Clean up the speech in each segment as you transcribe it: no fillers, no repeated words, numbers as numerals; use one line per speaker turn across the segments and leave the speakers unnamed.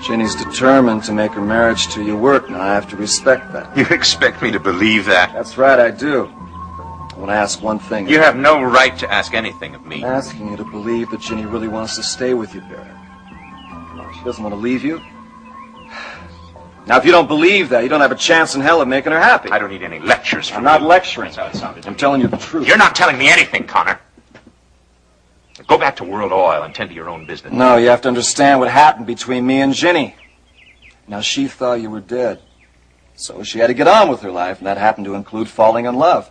Ginny's determined to make her marriage to you work, and I have to respect that.
You expect me to believe that?
That's right, I do. I want to ask one thing.
You have no right to ask anything of me.
I'm asking you to believe that Ginny really wants to stay with you, Barrett. She doesn't want to leave you. Now, if you don't believe that, you don't have a chance in hell of making her happy.
I don't need any lectures from
you. I'm not lecturing.
That's how it sounded.
I'm telling you the truth.
You're not telling me anything, Connor. Go back to World Oil and tend to your own business.
No, you have to understand what happened between me and Ginny. Now, she thought you were dead. So she had to get on with her life, and that happened to include falling in love.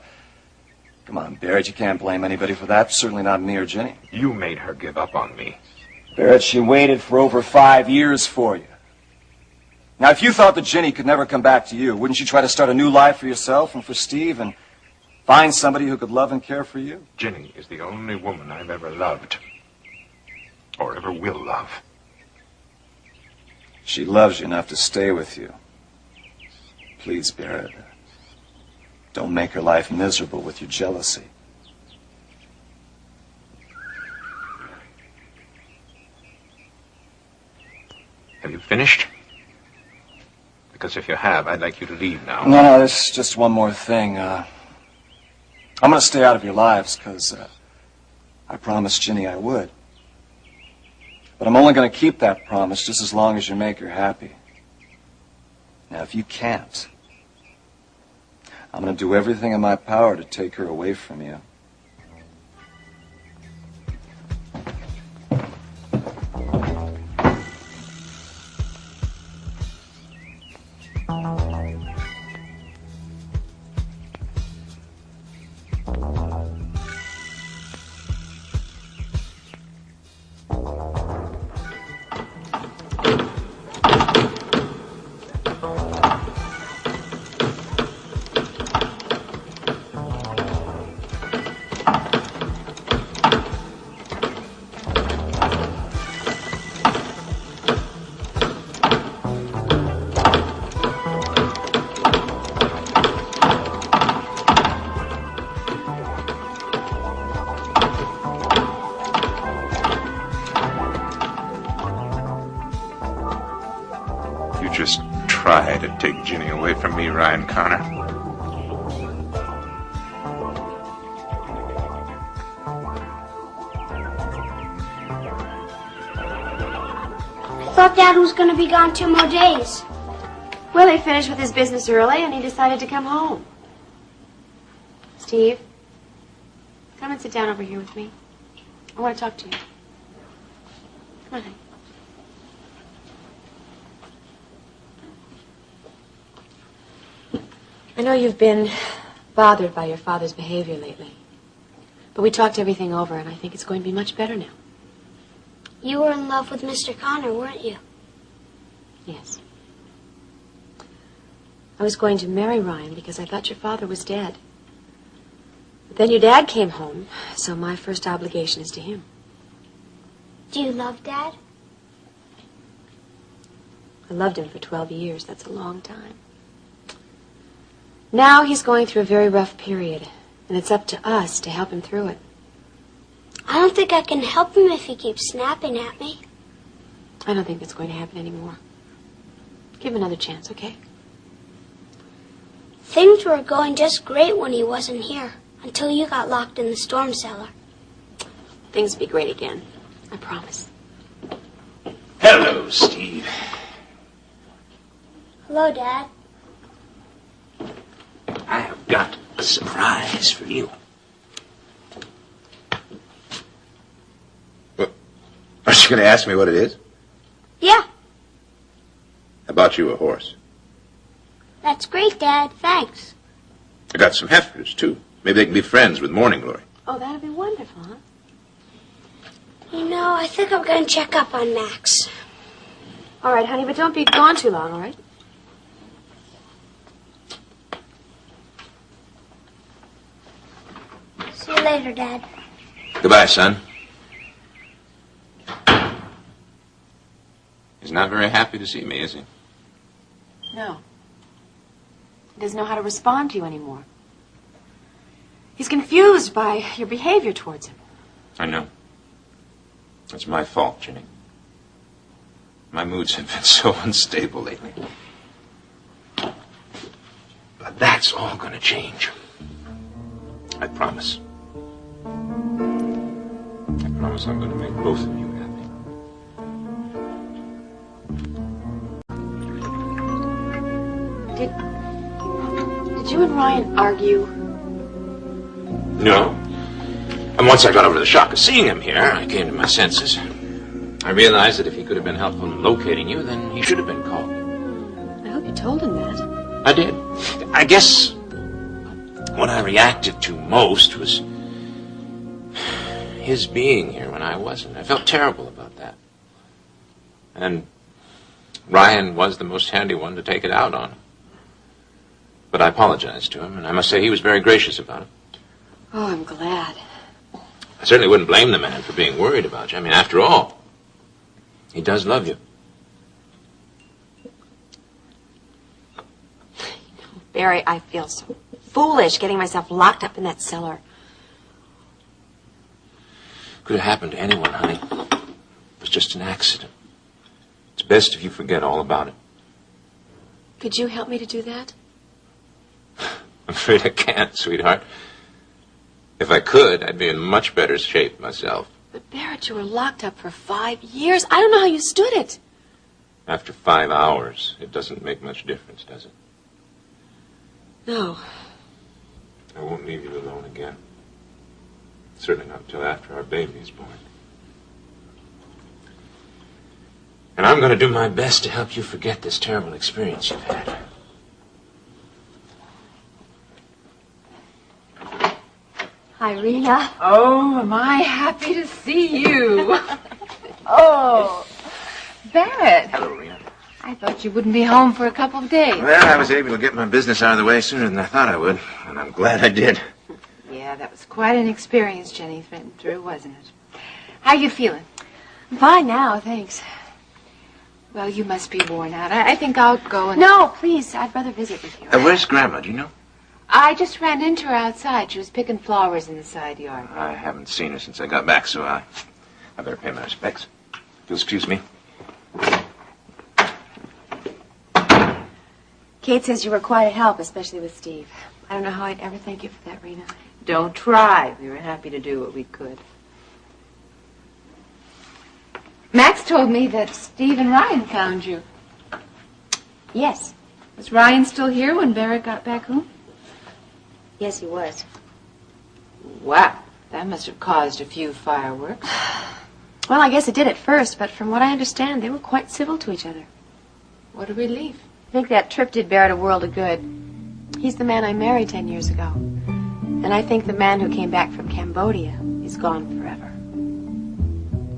Come on, Barrett, you can't blame anybody for that. Certainly not me or Ginny.
You made her give up on me.
Barrett, she waited for over 5 years for you. Now, if you thought that Ginny could never come back to you, wouldn't you try to start a new life for yourself and for Steve and find somebody who could love and care for you?
Ginny is the only woman I've ever loved. Or ever will love.
She loves you enough to stay with you. Please, Barrett, don't make her life miserable with your jealousy.
Have you finished? Because if you have, I'd like you to leave now.
No, there's just one more thing. I'm going to stay out of your lives because I promised Ginny I would. But I'm only going to keep that promise just as long as you make her happy. Now, if you can't, I'm going to do everything in my power to take her away from you.
Just try to take Ginny away from me, Ryan Connor.
I thought Dad was going to be gone 2 more days.
Well, he finished with his business early and he decided to come home. Steve, come and sit down over here with me. I want to talk to you. Come on, honey. I know you've been bothered by your father's behavior lately. But we talked everything over, and I think it's going to be much better now.
You were in love with Mr. Connor, weren't you?
Yes. I was going to marry Ryan because I thought your father was dead. But then your dad came home, so my first obligation is to him.
Do you love Dad?
I loved him for 12 years. That's a long time. Now he's going through a very rough period, and it's up to us to help him through it.
I don't think I can help him if he keeps snapping at me.
I don't think that's going to happen anymore. Give him another chance, okay?
Things were going just great when he wasn't here, until you got locked in the storm cellar.
Things will be great again. I promise.
Hello, Steve.
Hello, Dad.
I have got a surprise for you. What? Aren't you going to ask me what it is?
Yeah.
I bought you a horse.
That's great, Dad. Thanks.
I got some heifers, too. Maybe they can be friends with Morning Glory.
Oh, that'd be wonderful, huh?
You know, I think I'm going to check up on Max.
All right, honey, but don't be gone too long, all right?
See you later, Dad.
Goodbye, son. He's not very happy to see me, is he?
No. He doesn't know how to respond to you anymore. He's confused by your behavior towards him.
I know. It's my fault, Ginny. My moods have been so unstable lately. But that's all going to change. I promise. I promise I'm going to make both of you happy.
Did you and Ryan argue?
No. And once I got over the shock of seeing him here, I came to my senses. I realized that if he could have been helpful in locating you, then he should have been called.
I hope you told him that.
I did. I guess what I reacted to most was his being here when I wasn't. I felt terrible about that. And Ryan was the most handy one to take it out on. But I apologized to him, and I must say he was very gracious about it.
Oh, I'm glad.
I certainly wouldn't blame the man for being worried about you. I mean, after all, he does love you.
Barry, I feel so foolish getting myself locked up in that cellar.
Could have happened to anyone, honey. It was just an accident. It's best if you forget all about it.
Could you help me to do that?
I'm afraid I can't, sweetheart. If I could, I'd be in much better shape myself.
But Barrett, you were locked up for 5 years. I don't know how you stood it.
After 5 hours, it doesn't make much difference, does it?
No.
I won't leave you alone again. Certainly not until after our baby is born. And I'm going to do my best to help you forget this terrible experience you've had.
Hi, Rena.
Oh, am I happy to see you. Oh, Barrett.
Hello, Rena.
I thought you wouldn't be home for a couple of days.
Well, I was able to get my business out of the way sooner than I thought I would, and I'm glad I did.
Yeah, that was quite an experience Jenny went through, wasn't it? How you feeling?
I'm fine now, thanks.
Well, you must be worn out. I think I'll go and...
No, please, I'd rather visit with you.
Where's Grandma, do you know?
I just ran into her outside. She was picking flowers in the side yard.
I haven't seen her since I got back, so I better pay my respects. If you'll excuse me.
Kate says you were quite a help, especially with Steve. I don't know how I'd ever thank you for that, Rena.
Don't try. We were happy to do what we could. Max told me that Steve and Ryan found you.
Yes.
Was Ryan still here when Barrett got back home?
Yes, he was.
Wow. That must have caused a few fireworks.
Well, I guess it did at first, but from what I understand, they were quite civil to each other.
What a relief.
I think that trip did Barrett a world of good. He's the man I married 10 years ago. And I think the man who came back from Cambodia is gone forever.